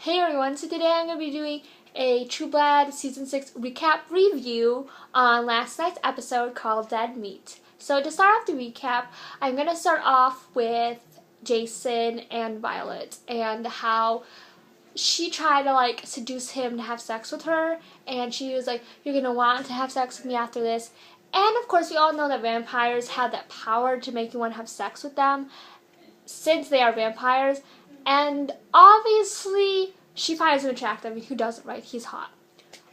Hey everyone, so today I'm going to be doing a True Blood Season 6 recap review on last night's episode called Dead Meat. So to start off the recap, I'm going to start off with Jason and Violet and how she tried to seduce him to have sex with her, and she was like, you're going to want to have sex with me after this. And of course we all know that vampires have that power to make you want to have sex with them since they are vampires. And obviously, she finds him attractive. I mean, who doesn't, right? He's hot.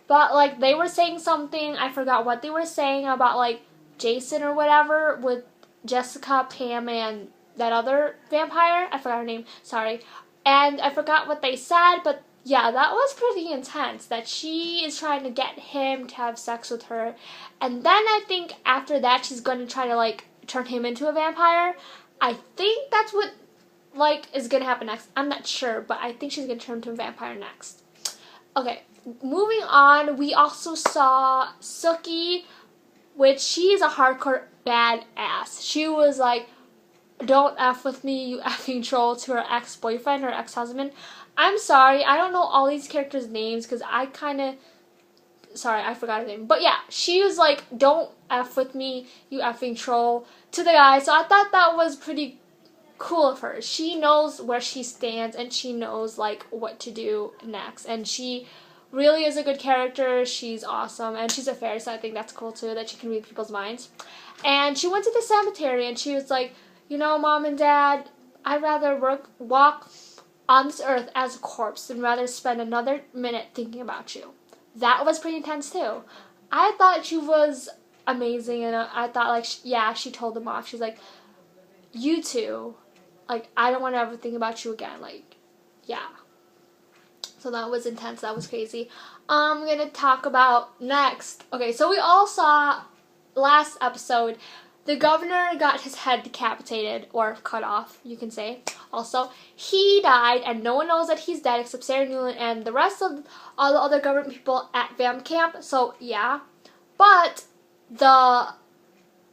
But, they were saying something, I forgot what they were saying about, Jason or whatever with Jessica, Pam, and that other vampire. I forgot her name. Sorry. And I forgot what they said, but yeah, that was pretty intense, that she is trying to get him to have sex with her. And then I think after that, she's going to try to, turn him into a vampire. I think that's what is gonna happen next. I'm not sure, but I think she's gonna turn into a vampire next. Okay, moving on, we also saw Sookie, which she is a hardcore badass. She was like, don't F with me, you effing troll, to her ex-boyfriend, her ex-husband. I'm sorry, I don't know all these characters' names, because I forgot her name. But yeah, she was like, don't F with me, you effing troll, to the guy. So I thought that was pretty cool of her. She knows where she stands, and she knows what to do next, and she really is a good character. She's awesome, and she's a fairy, so I think that's cool too, that she can read people's minds. And she went to the cemetery, and she was like, you know, Mom and Dad, I'd rather walk on this earth as a corpse than rather spend another minute thinking about you. That was pretty intense too. I thought she was amazing, and I thought she told them off. She's like, you two, I don't want to ever think about you again. Yeah. So that was intense. That was crazy. I'm going to talk about next. Okay, so we all saw last episode, the governor got his head decapitated, or cut off, you can say. Also, he died, and no one knows that he's dead except Sarah Newland and the rest of all the other government people at Vamp Camp. So, yeah. But the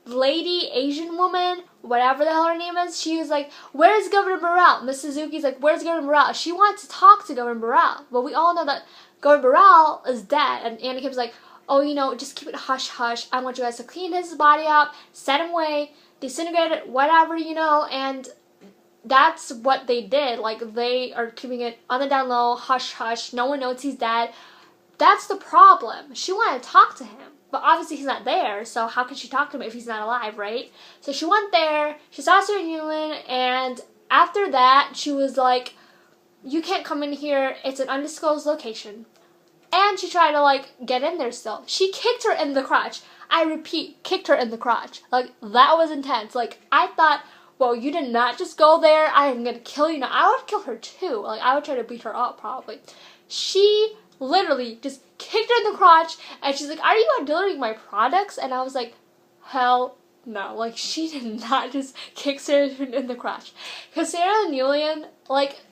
lady, Asian woman, whatever the hell her name is, she was like, where's Governor Burrell? Miss Suzuki's like, where's Governor Burrell? She wants to talk to Governor Burrell. But we all know that Governor Burrell is dead. And Anna Kim's like, oh, just keep it hush-hush. I want you guys to clean his body up, set him away, disintegrate it, whatever, and that's what they did. They are keeping it on the down low, hush-hush. No one knows he's dead. That's the problem. She wanted to talk to him. But obviously he's not there, so how can she talk to him if he's not alive, right? So she went there, she saw Sarah Newland, and after that, she was like, you can't come in here, it's an undisclosed location. And she tried to, get in there still. She kicked her in the crotch. I repeat, kicked her in the crotch. That was intense. I thought, well, you did not just go there, I am gonna kill you now. I would kill her too. I would try to beat her up, probably. She literally just kicked her in the crotch, and she's like, are you delivering my products? And I was like, hell no. She did not just kick Sarah in the crotch. Because Sarah Newland,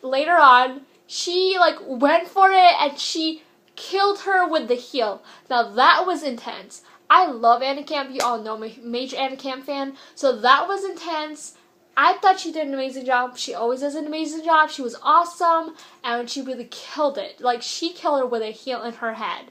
later on, she, went for it, and she killed her with the heel. Now, that was intense. I love Anna Camp. You all know I'm a major Anna Camp fan. So that was intense. I thought she did an amazing job. She always does an amazing job. She was awesome, and she really killed it. She killed her with a heel in her head.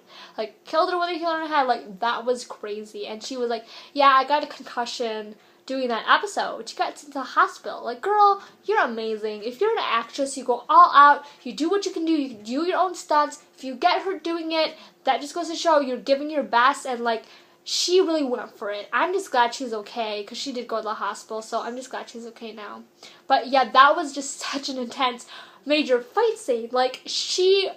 Killed her with a heel in her head. That was crazy. And she was like, yeah, I got a concussion doing that episode. She got sent to the hospital. Girl, you're amazing. If you're an actress, you go all out. You do what you can do. You can do your own stunts. If you get hurt doing it, that just goes to show you're giving your best, and, she really went for it. I'm just glad she's okay, because she did go to the hospital, so I'm just glad she's okay now. But yeah, that was just such an intense, major fight scene. She,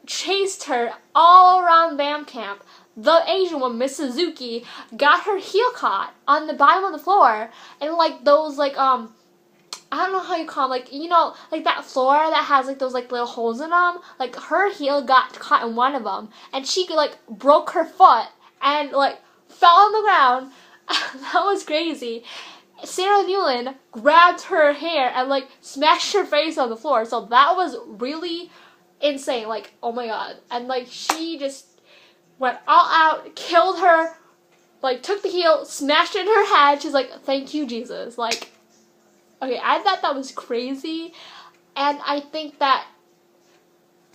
chased her all around Vamp Camp. The Asian one, Miss Suzuki, got her heel caught on the bottom of the floor, and, those, I don't know how you call them, that floor that has, those, little holes in them, her heel got caught in one of them, and she, broke her foot, and, fell on the ground. That was crazy. Sarah Newland grabbed her hair and, smashed her face on the floor. So that was really insane. Oh my god. And, she just went all out, killed her, took the heel, smashed it in her head. She's like, thank you, Jesus. Okay, I thought that was crazy. And I think that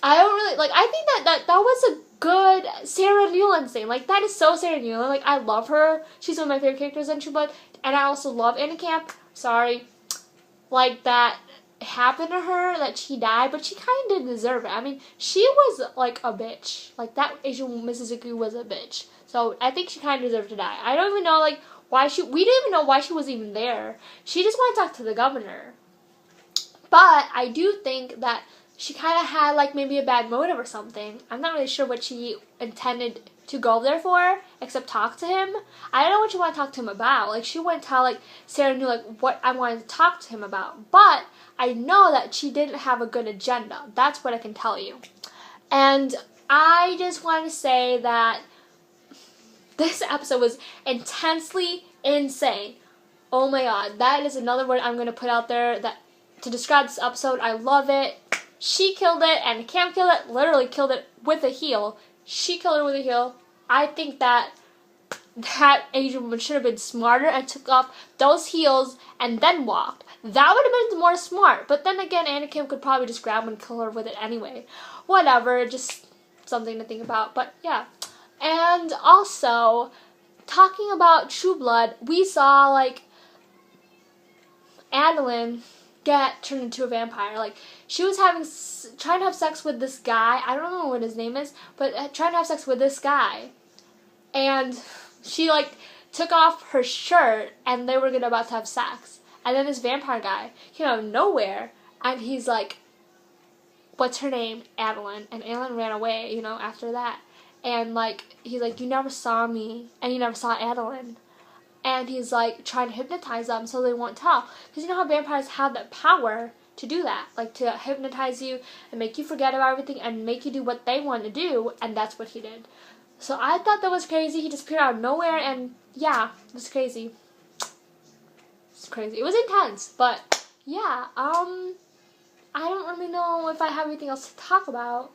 I don't really, like, I think that was a good Sarah Newland thing. Like, that is so Sarah Newland. Like, I love her. She's one of my favorite characters in True Blood. And I also love Anna Camp. Sorry. Like, that happened to her, that she died, but she kind of did deserve it. I mean, she was, like, a bitch. Like, that Asian Mississippi was a bitch. So, I think she kind of deserved to die. I don't even know, like, we didn't even know why she was even there. She just wanted to talk to the governor. But I do think that she kind of had, like, maybe a bad motive or something. I'm not really sure what she intended to go there for, except talk to him. I don't know what she wanted to talk to him about. Like, she wouldn't tell, like, Sarah knew, like, what I wanted to talk to him about. But I know that she didn't have a good agenda. That's what I can tell you. And I just want to say that this episode was intensely insane. Oh my god, that is another word I'm going to put out there that to describe this episode. I love it. She killed it, and Cam killed it, literally killed it with a heel. She killed her with a heel. I think that Asian woman should have been smarter and took off those heels and then walked. That would have been more smart. But then again, Anna Kim could probably just grab and kill her with it anyway. Whatever, just something to think about. But yeah. And also, talking about True Blood, we saw, like, Adeline get turned into a vampire. Like, she was trying to have sex with this guy. I don't know what his name is, but trying to have sex with this guy. And she, like, took off her shirt, and they were about to have sex. And then this vampire guy came out of nowhere, and he's like, what's her name? Adeline. And Adeline ran away, you know, after that. And, like, he's like, you never saw me, and you never saw Adeline. And he's, like, trying to hypnotize them so they won't tell. Because you know how vampires have that power to do that. Like, to hypnotize you and make you forget about everything and make you do what they want to do. And that's what he did. So I thought that was crazy. He just appeared out of nowhere. And, yeah, it was crazy. It's crazy. It was intense. But, yeah, I don't really know if I have anything else to talk about.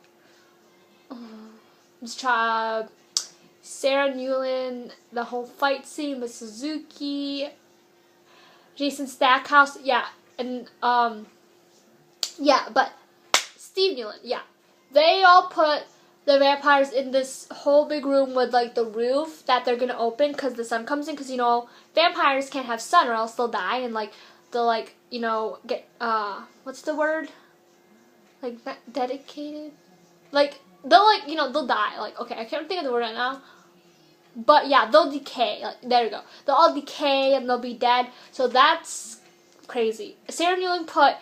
Let's try Sarah Newland, the whole fight scene with Suzuki, Jason Stackhouse, yeah, and, yeah, but Steve Newland, yeah. They all put the vampires in this whole big room with, like, the roof that they're gonna open because the sun comes in, because, you know, vampires can't have sun or else they'll die, and, like, they'll, like, you know, get, what's the word? Like, dedicated? Like, they'll, like, you know, they'll die. Like, okay, I can't think of the word right now. But, yeah, they'll decay. Like, there you go. They'll all decay and they'll be dead. So that's crazy. Sarah Newland put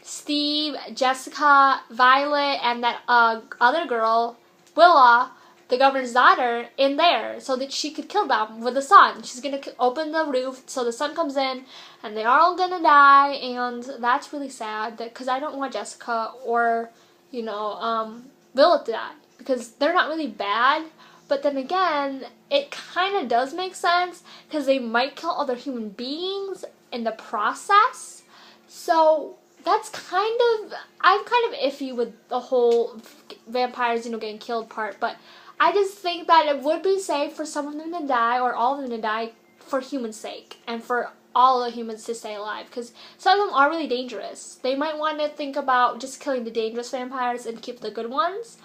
Steve, Jessica, Violet, and that other girl, Willa, the governor's daughter, in there so that she could kill them with the sun. She's going to open the roof so the sun comes in and they're all going to die, and that's really sad because I don't want Jessica or, you know, Willa to die because they're not really bad. But then again, it kind of does make sense because they might kill other human beings in the process. So that's kind of, I'm kind of iffy with the whole vampires, you know, getting killed part. But I just think that it would be safe for some of them to die or all of them to die for human sake and for all the humans to stay alive. Because some of them are really dangerous. They might want to think about just killing the dangerous vampires and keep the good ones.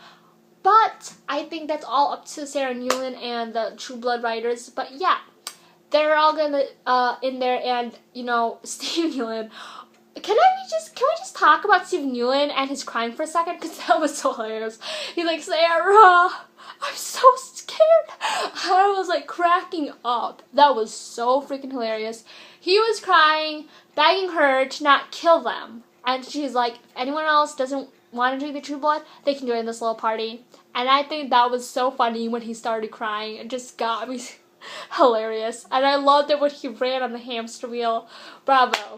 But I think that's all up to Sarah Newland and the True Blood writers. But yeah, they're all gonna in there, and you know, Steve Newland. Can we just talk about Steve Newland and his crying for a second? Because that was so hilarious. He's like, Sarah, I'm so scared. I was like cracking up. That was so freaking hilarious. He was crying, begging her to not kill them. And she's like, if anyone else doesn't want to drink the True Blood, they can join this little party. And I think that was so funny when he started crying. It just got me hilarious. And I loved it when he ran on the hamster wheel. Bravo.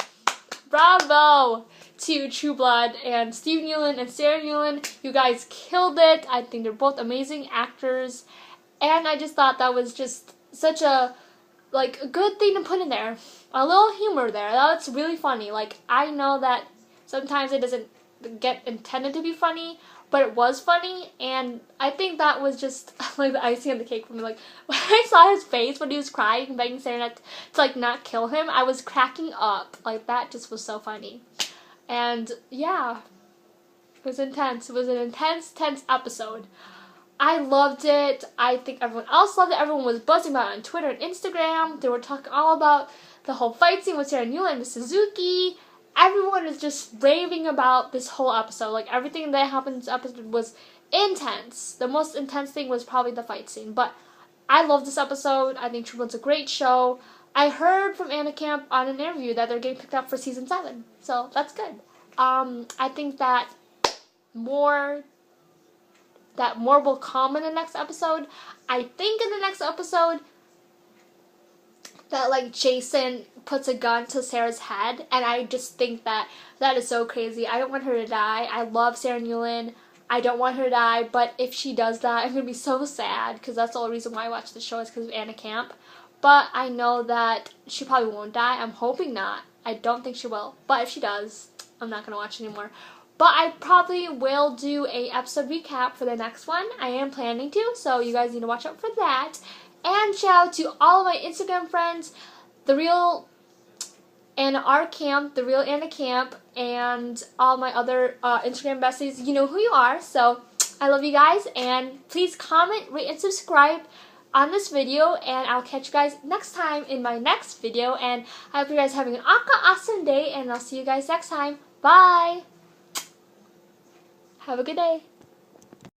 Bravo to True Blood and Steve Newland and Sarah Newland. You guys killed it. I think they're both amazing actors. And I just thought that was just such a, like, a good thing to put in there. A little humor there. That's really funny. Like, I know that sometimes it doesn't get intended to be funny, but it was funny, and I think that was just like the icing on the cake for me. Like, when I saw his face when he was crying and begging Sarah to like not kill him, I was cracking up. Like, that just was so funny. And yeah, It was intense. It was an tense episode. I loved it. I think everyone else loved it. Everyone was buzzing about it on Twitter and Instagram. They were talking all about the whole fight scene with Sarah Newland and Suzuki. Everyone is just raving about this whole episode. Like, everything that happened in this episode was intense. The most intense thing was probably the fight scene. But I love this episode. I think True Blood's a great show. I heard from Anna Camp on an interview that they're getting picked up for season 7. So that's good. I think that more will come in the next episode. I think in the next episode that, like, Jason puts a gun to Sarah's head, and I just think that is so crazy. I don't want her to die. I love Sarah Newland. I don't want her to die, but if she does die, I'm going to be so sad, because that's the only reason why I watch the show is because of Anna Camp. But I know that she probably won't die. I'm hoping not. I don't think she will. But if she does, I'm not going to watch anymore. But I probably will do a episode recap for the next one. I am planning to, so you guys need to watch out for that. And shout out to all of my Instagram friends, The Real Anna R. Camp, The Real Anna Camp, and all my other Instagram besties. You know who you are, so I love you guys. And please comment, rate, and subscribe on this video, and I'll catch you guys next time in my next video. And I hope you guys are having an awesome day, and I'll see you guys next time. Bye! Have a good day.